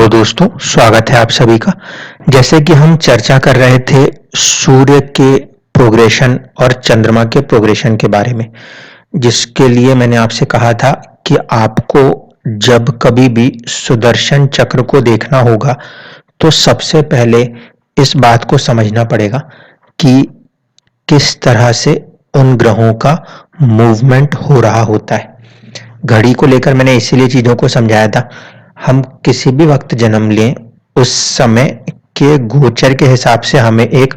Hello दोस्तों, स्वागत है आप सभी का। जैसे कि हम चर्चा कर रहे थे सूर्य के प्रोग्रेशन और चंद्रमा के प्रोग्रेशन के बारे में, जिसके लिए मैंने आपसे कहा था कि आपको जब कभी भी सुदर्शन चक्र को देखना होगा तो सबसे पहले इस बात को समझना पड़ेगा कि किस तरह से उन ग्रहों का मूवमेंट हो रहा होता है। घड़ी को लेकर मैंने इसीलिए चीजों को समझाया था। हम किसी भी वक्त जन्म लें, उस समय के गोचर के हिसाब से हमें एक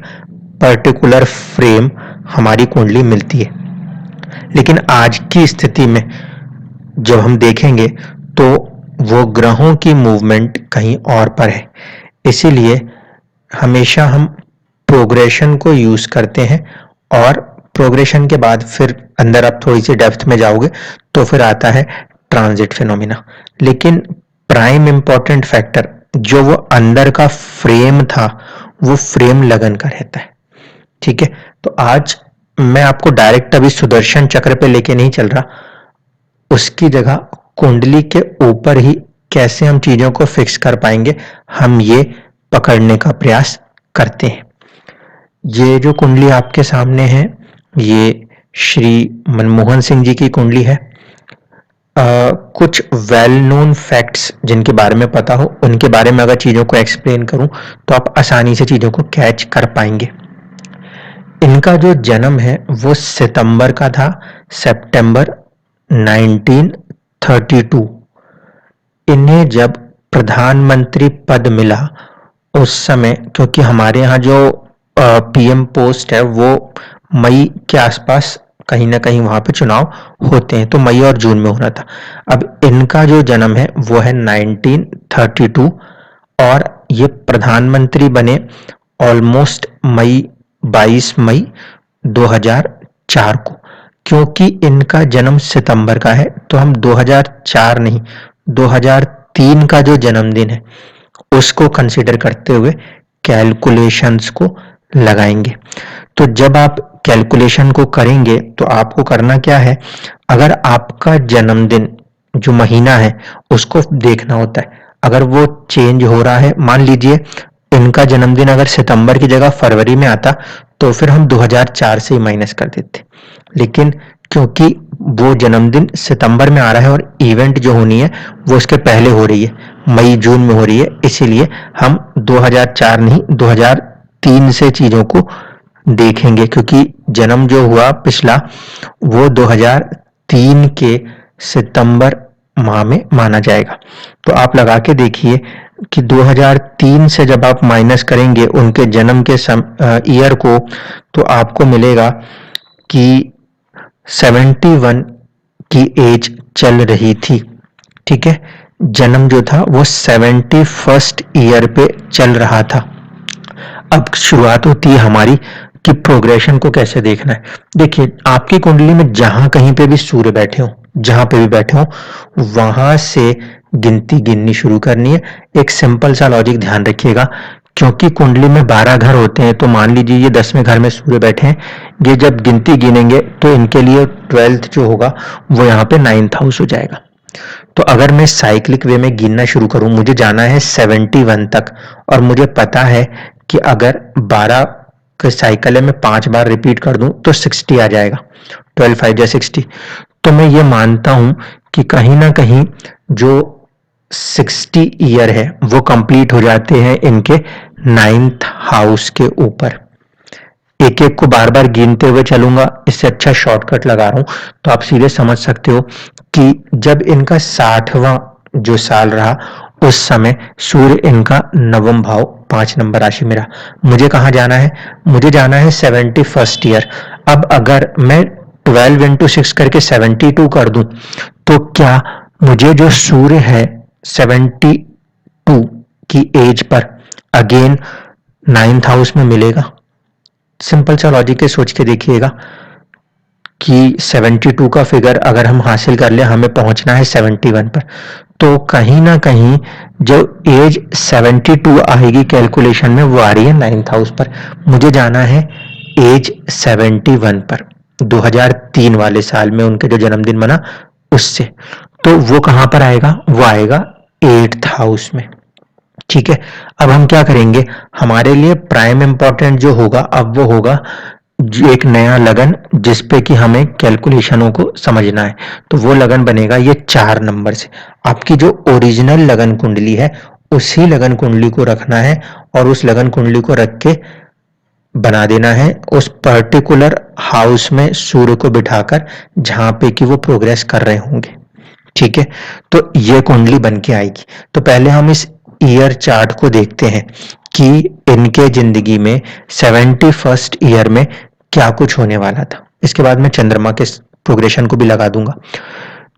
पर्टिकुलर फ्रेम हमारी कुंडली मिलती है, लेकिन आज की स्थिति में जब हम देखेंगे तो वो ग्रहों की मूवमेंट कहीं और पर है। इसीलिए हमेशा हम प्रोग्रेशन को यूज करते हैं और प्रोग्रेशन के बाद फिर अंदर आप थोड़ी सी डेप्थ में जाओगे तो फिर आता है ट्रांजिट फिनोमिना। लेकिन प्राइम इंपॉर्टेंट फैक्टर जो वो अंदर का फ्रेम था, वो फ्रेम लगन का रहता है। ठीक है, तो आज मैं आपको डायरेक्ट अभी सुदर्शन चक्र पे लेके नहीं चल रहा, उसकी जगह कुंडली के ऊपर ही कैसे हम चीजों को फिक्स कर पाएंगे, हम ये पकड़ने का प्रयास करते हैं। ये जो कुंडली आपके सामने है, ये श्री मनमोहन सिंह जी की कुंडली है। कुछ वेल नोन फैक्ट्स जिनके बारे में पता हो, उनके बारे में अगर चीजों को एक्सप्लेन करूं तो आप आसानी से चीजों को कैच कर पाएंगे। इनका जो जन्म है वो सितंबर का था, सितंबर 1932। इन्हें जब प्रधानमंत्री पद मिला उस समय, क्योंकि हमारे यहाँ जो पीएम पोस्ट है वो मई के आसपास कहीं ना कहीं वहां पे चुनाव होते हैं, तो मई और जून में होना था। अब इनका जो जन्म है वो है 1932 और ये प्रधानमंत्री बने ऑलमोस्ट 22 मई 2004 को। क्योंकि इनका जन्म सितंबर का है तो हम 2004 नहीं, 2003 का जो जन्मदिन है उसको कंसीडर करते हुए कैलकुलेशंस को लगाएंगे। तो जब आप कैलकुलेशन को करेंगे तो आपको करना क्या है, अगर आपका जन्मदिन जो महीना है उसको देखना होता है। अगर वो चेंज हो रहा है, मान लीजिए इनका जन्मदिन अगर सितंबर की जगह फरवरी में आता तो फिर हम 2004 से ही माइनस कर देते, लेकिन क्योंकि वो जन्मदिन सितंबर में आ रहा है और इवेंट जो होनी है वो उसके पहले हो रही है, मई जून में हो रही है, इसीलिए हम 2004 नहीं 2003 से चीजों को देखेंगे, क्योंकि जन्म जो हुआ पिछला वो 2003 के सितंबर माह में माना जाएगा। तो आप लगा के देखिए कि 2003 से जब आप माइनस करेंगे उनके जन्म के ईयर को, तो आपको मिलेगा कि 71 की एज चल रही थी। ठीक है, जन्म जो था वो 71st ईयर पे चल रहा था। अब शुरुआत होती है हमारी कि प्रोग्रेशन को कैसे देखना है। देखिए, आपकी कुंडली में जहां कहीं पे भी सूर्य बैठे हो, जहां पे भी बैठे हो, वहां से गिनती गिननी शुरू करनी है। एक सिंपल सा लॉजिक ध्यान रखिएगा, क्योंकि कुंडली में 12 घर होते हैं, तो मान लीजिए ये 10वें घर में सूर्य बैठे हैं, ये जब गिनती गिनेंगे तो इनके लिए 12th जो होगा वो यहाँ पे 9th हाउस हो जाएगा। तो अगर मैं साइक्लिक वे में गिनना शुरू करूं, मुझे जाना है 71 तक, और मुझे पता है कि अगर 12 के साइकिल है, मैं 5 बार रिपीट कर दूं तो 60 आ जाएगा, 12 5 जा 60। तो मैं ये मानता हूं कि कहीं ना कहीं जो 60 ईयर है वो कंप्लीट हो जाते हैं इनके 9th हाउस के ऊपर। एक एक को बार बार गिनते हुए चलूंगा, इससे अच्छा शॉर्टकट लगा रहा हूं, तो आप सीधे समझ सकते हो कि जब इनका 60वां जो साल रहा उस समय सूर्य इनका नवम भाव 5 नंबर राशि में रहा। मुझे कहां जाना है, मुझे जाना है 71st ईयर। अब अगर मैं 12 इंटू 6 करके 72 कर दूं तो क्या मुझे जो सूर्य है 72 की as per again 9th house में मिलेगा? सिंपल सा लॉजिक है, सोच के देखिएगा कि 72 का फिगर अगर हम हासिल कर ले, हमें पहुंचना है 71 पर, तो कहीं ना कहीं जो एज 72 आएगी कैलकुलेशन में वो आ रही है 9th हाउस पर। मुझे जाना है एज 71 पर, 2003 वाले साल में उनके जो जन्मदिन बना उससे। तो वो कहां पर आएगा, वो आएगा 8th हाउस में। ठीक है। अब हम क्या करेंगे, हमारे लिए प्राइम इंपॉर्टेंट जो होगा अब वो होगा एक नया लगन जिसपे कि हमें कैलकुलेशनों को समझना है। तो वो लगन बनेगा ये 4 नंबर से। आपकी जो ओरिजिनल लगन कुंडली है उसी लगन कुंडली को रखना है और उस लगन कुंडली को रख के बना देना है उस पर्टिकुलर हाउस में सूर्य को बिठाकर जहां पे कि वो प्रोग्रेस कर रहे होंगे। ठीक है, तो ये कुंडली बन के आएगी। तो पहले हम इस ईयर चार्ट को देखते हैं कि इनके जिंदगी में 71st ईयर में क्या कुछ होने वाला था। इसके बाद मैं चंद्रमा के प्रोग्रेशन को भी लगा दूंगा।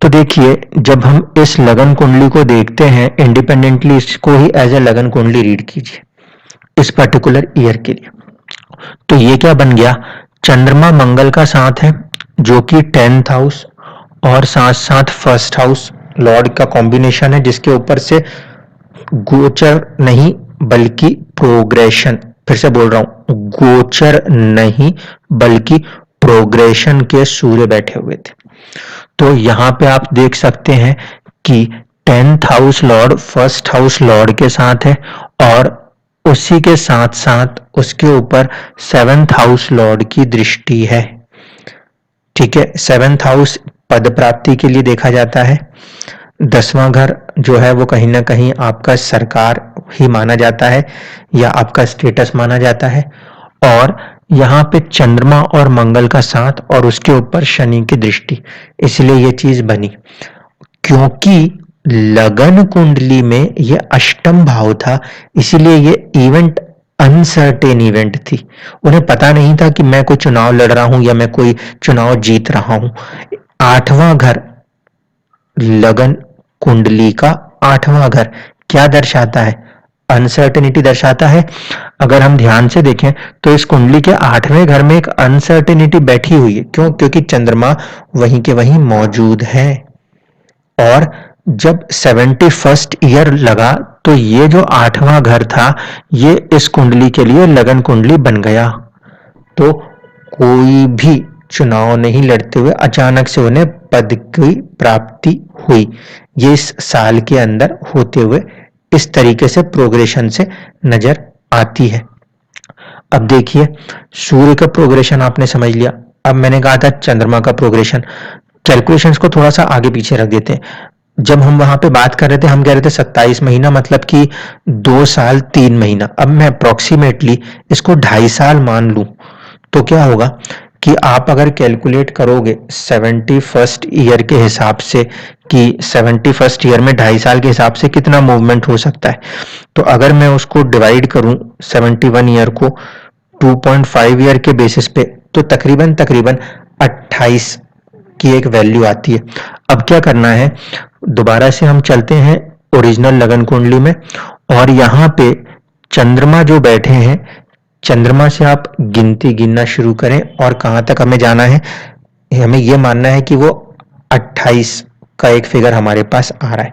तो देखिए, जब हम इस लगन कुंडली को देखते हैं इंडिपेंडेंटली, इसको ही एज ए लगन कुंडली रीड कीजिए इस पर्टिकुलर ईयर के लिए। तो ये क्या बन गया, चंद्रमा मंगल का साथ है जो कि 10th हाउस और साथ साथ फर्स्ट हाउस लॉर्ड का कॉम्बिनेशन है, जिसके ऊपर से गोचर नहीं बल्कि प्रोग्रेशन, फिर से बोल रहा हूं, गोचर नहीं बल्कि प्रोग्रेशन के सूर्य बैठे हुए थे। तो यहां पे आप देख सकते हैं कि 10th house Lord first house Lord के साथ है और उसी के साथ साथ उसके ऊपर 7th हाउस लॉर्ड की दृष्टि है। ठीक है, 7th हाउस पद प्राप्ति के लिए देखा जाता है। 10वां घर जो है वो कहीं ना कहीं आपका सरकार ही माना जाता है या आपका स्टेटस माना जाता है। और यहाँ पे चंद्रमा और मंगल का साथ और उसके ऊपर शनि की दृष्टि, इसलिए ये चीज बनी। क्योंकि लगन कुंडली में ये अष्टम भाव था, इसीलिए ये इवेंट अनसर्टेन इवेंट थी। उन्हें पता नहीं था कि मैं कोई चुनाव लड़ रहा हूं या मैं कोई चुनाव जीत रहा हूं। 8वां घर, लगन कुंडली का 8वां घर क्या दर्शाता है, अनसर्टेनिटी दर्शाता है। अगर हम ध्यान से देखें तो इस कुंडली के 8वें घर में एक अनसर्टेनिटी बैठी हुई है। क्यों? क्योंकि चंद्रमा वहीं के वहीं मौजूद है। और जब 71st ईयर लगा तो ये जो 8वां घर था ये इस कुंडली के लिए लगन कुंडली बन गया। तो कोई भी चुनाव नहीं लड़ते हुए अचानक से उन्हें पद की प्राप्ति हुई। ये इस साल के अंदर होते हुए इस तरीके से प्रोग्रेशन से नजर आती है। अब देखिए, सूर्य का प्रोग्रेशन आपने समझ लिया। अब मैंने कहा था चंद्रमा का प्रोग्रेशन, कैलकुलेशंस को थोड़ा सा आगे पीछे रख देते हैं। जब हम वहां पे बात कर रहे थे हम कह रहे थे 27 महीना मतलब कि 2 साल 3 महीना। अब मैं अप्रोक्सीमेटली इसको 2.5 साल मान लूं तो क्या होगा कि आप अगर कैलकुलेट करोगे 71st ईयर के हिसाब से कि 71st ईयर में 2.5 साल के हिसाब से कितना मूवमेंट हो सकता है, तो अगर मैं उसको डिवाइड करूं 71 ईयर को 2.5 ईयर के बेसिस पे तो तकरीबन 28 की एक वैल्यू आती है। अब क्या करना है, दोबारा से हम चलते हैं ओरिजिनल लगन कुंडली में और यहाँ पे चंद्रमा जो बैठे हैं, चंद्रमा से आप गिनती गिनना शुरू करें और कहां तक हमें जाना है, हमें यह मानना है कि वो 28 का एक फिगर हमारे पास आ रहा है।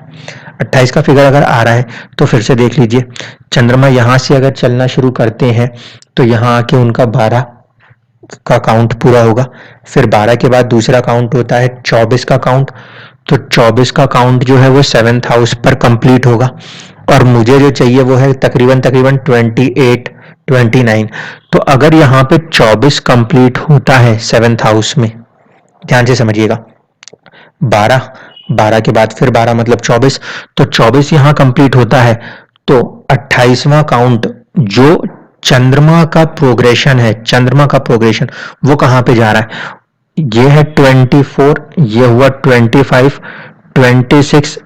28 का फिगर अगर आ रहा है तो फिर से देख लीजिए, चंद्रमा यहां से अगर चलना शुरू करते हैं तो यहां आके उनका 12 का काउंट पूरा होगा। फिर 12 के बाद दूसरा काउंट होता है 24 का काउंट। तो 24 का काउंट जो है वो 7th हाउस पर कंप्लीट होगा और मुझे जो चाहिए वो है तकरीबन 28 29। तो अगर यहाँ पे 24 कंप्लीट होता है 7th हाउस में, ध्यान से समझिएगा, 12 के बाद फिर 12 मतलब 24, तो 24 यहां कंप्लीट होता है तो 28वां काउंट जो चंद्रमा का प्रोग्रेशन है, चंद्रमा का प्रोग्रेशन वो कहां पे जा रहा है, ये है 24, ये हुआ 25, 26,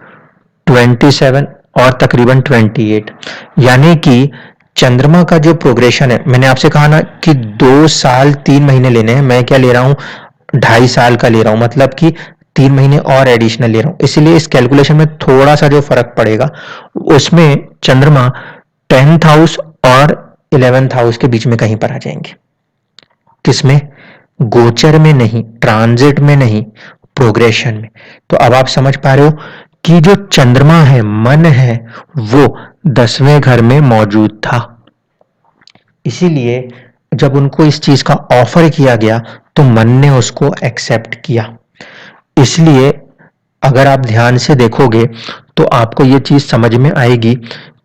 27 और तकरीबन 28। यानी कि चंद्रमा का जो प्रोग्रेशन है, मैंने आपसे कहा ना कि 2 साल 3 महीने लेने हैं, मैं क्या ले रहा हूं 2.5 साल का ले रहा हूं, मतलब कि 3 महीने और एडिशनल ले रहा हूं। इसलिए इस कैलकुलेशन में थोड़ा सा जो फर्क पड़ेगा उसमें चंद्रमा 10th हाउस और 11th हाउस के बीच में कहीं पर आ जाएंगे। किसमें? गोचर में नहीं, ट्रांजिट में नहीं, प्रोग्रेशन में। तो अब आप समझ पा रहे हो कि जो चंद्रमा है, मन है, वो 10वें घर में मौजूद था। इसीलिए जब उनको इस चीज का ऑफर किया गया तो मन ने उसको एक्सेप्ट किया। इसलिए अगर आप ध्यान से देखोगे तो आपको ये चीज समझ में आएगी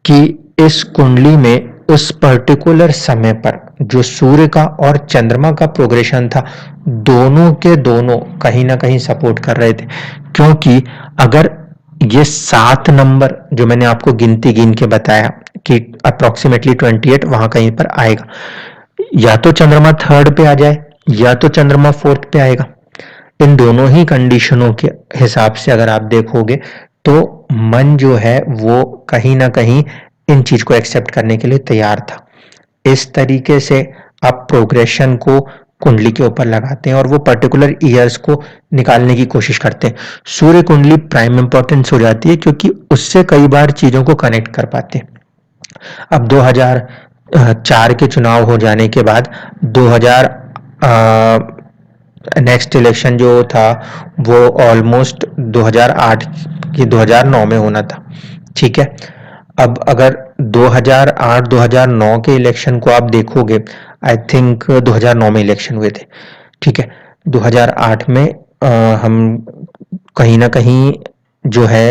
कि इस कुंडली में उस पर्टिकुलर समय पर जो सूर्य का और चंद्रमा का प्रोग्रेशन था, दोनों के दोनों कहीं ना कहीं सपोर्ट कर रहे थे। क्योंकि अगर ये 7 नंबर जो मैंने आपको गिनती गिन के बताया कि अप्रोक्सीमेटली 28 वहां कहीं पर आएगा, या तो चंद्रमा थर्ड पे आ जाए या तो चंद्रमा फोर्थ पे आएगा। इन दोनों ही कंडीशनों के हिसाब से अगर आप देखोगे तो मन जो है वो कहीं ना कहीं इन चीज को एक्सेप्ट करने के लिए तैयार था। इस तरीके से आप प्रोग्रेशन को कुंडली के ऊपर लगाते हैं और वो पर्टिकुलर ईयर्स को निकालने की कोशिश करते हैं। सूर्य कुंडली प्राइम इंपॉर्टेंस हो जाती है क्योंकि उससे कई बार चीजों को कनेक्ट कर पाते हैं। अब 2004 के चुनाव हो जाने के बाद 2000 नेक्स्ट इलेक्शन जो था वो ऑलमोस्ट 2008 की 2009 में होना था, ठीक है। अब अगर 2008-2009 के इलेक्शन को आप देखोगे, आई थिंक 2009 में इलेक्शन हुए थे, ठीक है। 2008 में हम कहीं ना कहीं जो है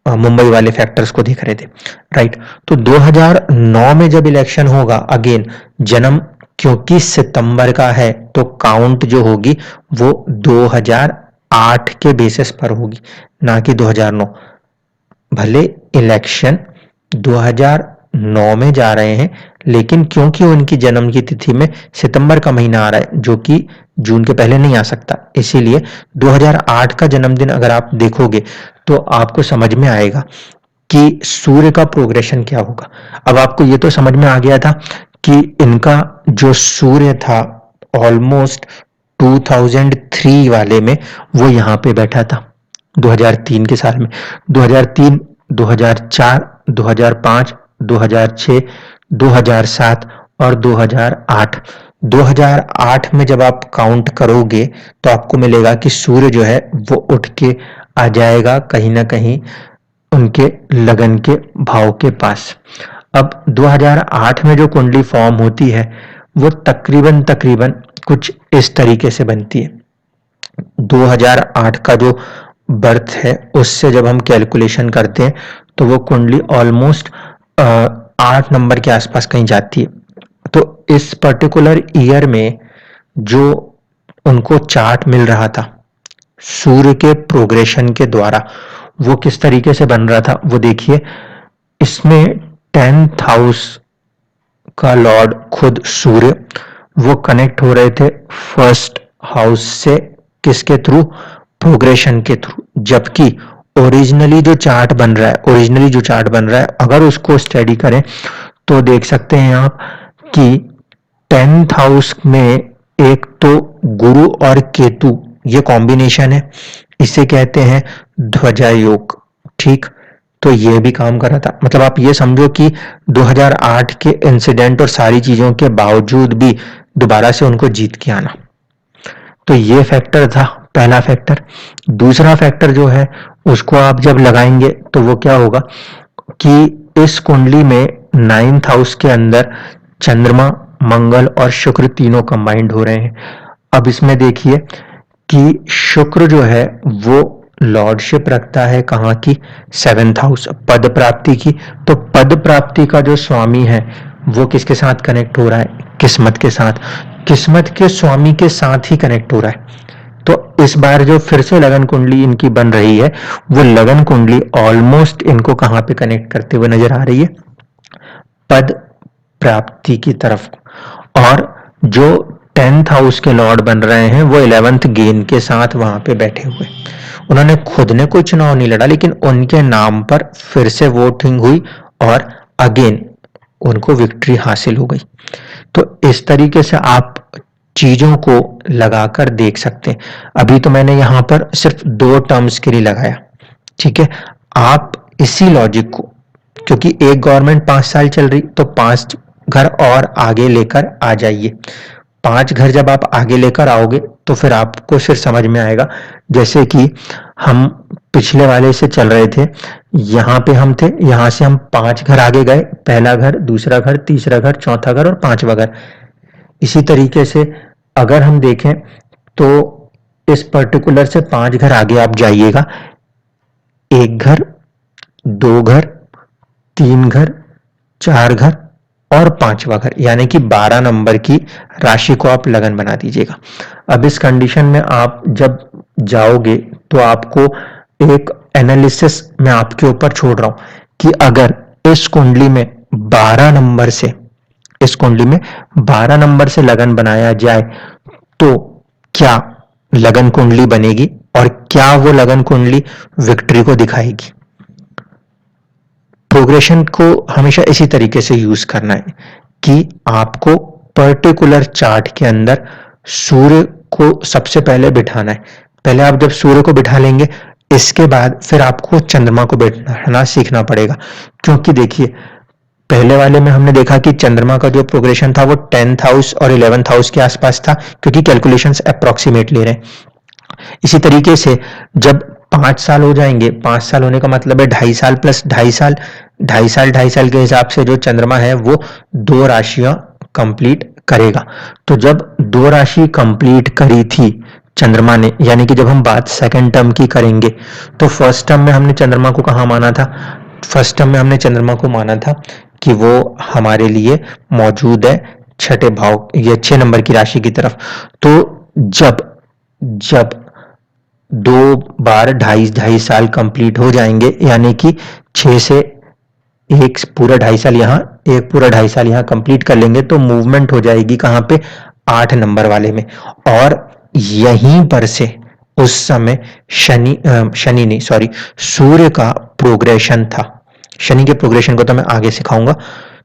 मुंबई वाले फैक्टर्स को देख रहे थे, राइट। तो 2009 में जब इलेक्शन होगा, अगेन जन्म क्योंकि सितंबर का है तो काउंट जो होगी वो 2008 के बेसिस पर होगी, ना कि 2009। भले इलेक्शन 2009 में जा रहे हैं, लेकिन क्योंकि उनकी जन्म की तिथि में सितंबर का महीना आ रहा है जो कि जून के पहले नहीं आ सकता, इसीलिए 2008 का जन्मदिन अगर आप देखोगे तो आपको समझ में आएगा कि सूर्य का प्रोग्रेशन क्या होगा। अब आपको ये तो समझ में आ गया था कि इनका जो सूर्य था ऑलमोस्ट 2003 वाले में वो यहाँ पे बैठा था 2003 के साल में। 2003, 2004, 2005, 2006, 2007 और 2008। 2008 में जब आप काउंट करोगे तो आपको मिलेगा कि सूर्य जो है वो उठ के आ जाएगा कहीं ना कहीं उनके लगन के भाव के पास। अब 2008 में जो कुंडली फॉर्म होती है वो तकरीबन तकरीबन कुछ इस तरीके से बनती है। 2008 का जो बर्थ है उससे जब हम कैलकुलेशन करते हैं तो वो कुंडली ऑलमोस्ट 8 नंबर के आसपास कहीं जाती है। तो इस पर्टिकुलर ईयर में जो उनको चार्ट मिल रहा था सूर्य के प्रोग्रेशन के द्वारा, वो किस तरीके से बन रहा था वो देखिए। इसमें 10th हाउस का लॉर्ड खुद सूर्य वो कनेक्ट हो रहे थे फर्स्ट हाउस से, किसके थ्रू? प्रोग्रेशन के थ्रू। जबकि ओरिजिनली जो चार्ट बन रहा है अगर उसको स्टडी करें तो देख सकते हैं आप कि 10th हाउस में एक तो गुरु और केतु ये कॉम्बिनेशन है, इसे कहते हैं ध्वजा योग, ठीक। तो ये भी काम कर रहा था। मतलब आप ये समझो कि 2008 के इंसिडेंट और सारी चीजों के बावजूद भी दोबारा से उनको जीत के आना, तो ये फैक्टर था पहला फैक्टर। दूसरा फैक्टर जो है उसको आप जब लगाएंगे तो वो क्या होगा कि इस कुंडली में 9th हाउस के अंदर चंद्रमा, मंगल और शुक्र तीनों कंबाइंड हो रहे हैं। अब इसमें देखिए कि शुक्र जो है वो लॉर्डशिप रखता है कहाँ की? 7th हाउस, पद प्राप्ति की। तो पद प्राप्ति का जो स्वामी है वो किसके साथ कनेक्ट हो रहा है? किस्मत के साथ। किस्मत के स्वामी के साथ ही कनेक्ट हो रहा है। तो इस बार जो फिर से लगन कुंडली इनकी बन रही है वो लगन कुंडली ऑलमोस्ट इनको कहां पे कनेक्ट करते हुए नजर आ रही है? पद प्राप्ति की तरफ। और जो 10th हाउस के लॉर्ड बन रहे हैं वो 11th गेन के साथ वहां पे बैठे हुए। उन्होंने खुद ने कोई चुनाव नहीं लड़ा, लेकिन उनके नाम पर फिर से वोटिंग हुई और अगेन उनको विक्ट्री हासिल हो गई। तो इस तरीके से आप चीजों को लगाकर देख सकते हैं। अभी तो मैंने यहां पर सिर्फ 2 टर्म्स के लिए लगाया, ठीक है। आप इसी लॉजिक को, क्योंकि एक गवर्नमेंट 5 साल चल रही तो 5 घर और आगे लेकर आ जाइए। 5 घर जब आप आगे लेकर आओगे तो फिर आपको फिर समझ में आएगा। जैसे कि हम पिछले वाले से चल रहे थे, यहां पे हम थे, यहां से हम 5 घर आगे गए, पहला घर, दूसरा घर, तीसरा घर, चौथा घर और 5वां घर। इसी तरीके से अगर हम देखें तो इस पर्टिकुलर से 5 घर आगे आप जाइएगा, 1 घर, 2 घर, 3 घर, 4 घर और 5वां घर, यानी कि 12 नंबर की राशि को आप लगन बना दीजिएगा। अब इस कंडीशन में आप जब जाओगे तो आपको एक एनालिसिस मैं आपके ऊपर छोड़ रहा हूं कि अगर इस कुंडली में 12 नंबर से इस कुंडली में 12 नंबर से लगन बनाया जाए तो क्या लगन कुंडली बनेगी और क्या वो लगन कुंडली विक्ट्री को दिखाएगी। प्रोग्रेशन को हमेशा इसी तरीके से यूज करना है कि आपको पर्टिकुलर चार्ट के अंदर सूर्य को सबसे पहले बिठाना है। पहले आप जब सूर्य को बिठा लेंगे, इसके बाद फिर आपको चंद्रमा को बिठाना सीखना पड़ेगा, क्योंकि देखिए पहले वाले में हमने देखा कि चंद्रमा का जो प्रोग्रेशन था वो 10th हाउस और 11th हाउस के आसपास था, क्योंकि कैलकुलेशंस अप्रोक्सीमेट ले रहे हैं। इसी तरीके से जब 5 साल हो जाएंगे, 5 साल होने का मतलब है 2.5 साल प्लस 2.5 साल, 2.5 साल के हिसाब से जो चंद्रमा है वो 2 राशियां कंप्लीट करेगा। तो जब 2 राशि कंप्लीट करी थी चंद्रमा ने, यानी कि जब हम बात सेकंड टर्म की करेंगे तो फर्स्ट टर्म में हमने चंद्रमा को कहाँ माना था, फर्स्ट टर्म में हमने चंद्रमा को माना था कि वो हमारे लिए मौजूद है 6ठे भाव या 6 नंबर की राशि की तरफ। तो जब जब 2 बार 2.5 कंप्लीट हो जाएंगे, यानी कि 6 से एक पूरा 2.5 साल यहाँ, एक पूरा 2.5 साल यहाँ कंप्लीट कर लेंगे तो मूवमेंट हो जाएगी कहाँ पे, 8 नंबर वाले में। और यहीं पर से उस समय शनि नहीं, सॉरी, सूर्य का प्रोग्रेशन था। शनि के प्रोग्रेशन को तो मैं आगे सिखाऊंगा,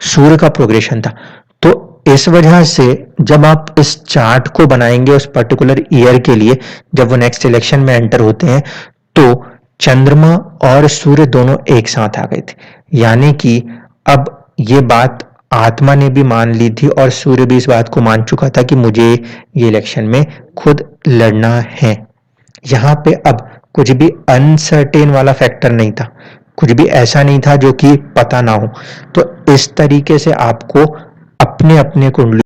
सूर्य का प्रोग्रेशन था। तो इस वजह से जब आप इस चार्ट को बनाएंगे उस पर्टिकुलर ईयर के लिए, जब वो नेक्स्ट इलेक्शन में एंटर होते हैं, तो चंद्रमा और सूर्य दोनों एक साथ आ गए थे। यानी कि अब ये बात आत्मा ने भी मान ली थी और सूर्य भी इस बात को मान चुका था कि मुझे ये इलेक्शन में खुद लड़ना है। यहाँ पे अब कुछ भी अनसर्टेन वाला फैक्टर नहीं था, कुछ भी ऐसा नहीं था जो कि पता ना हो। तो इस तरीके से आपको अपने अपने कुंडली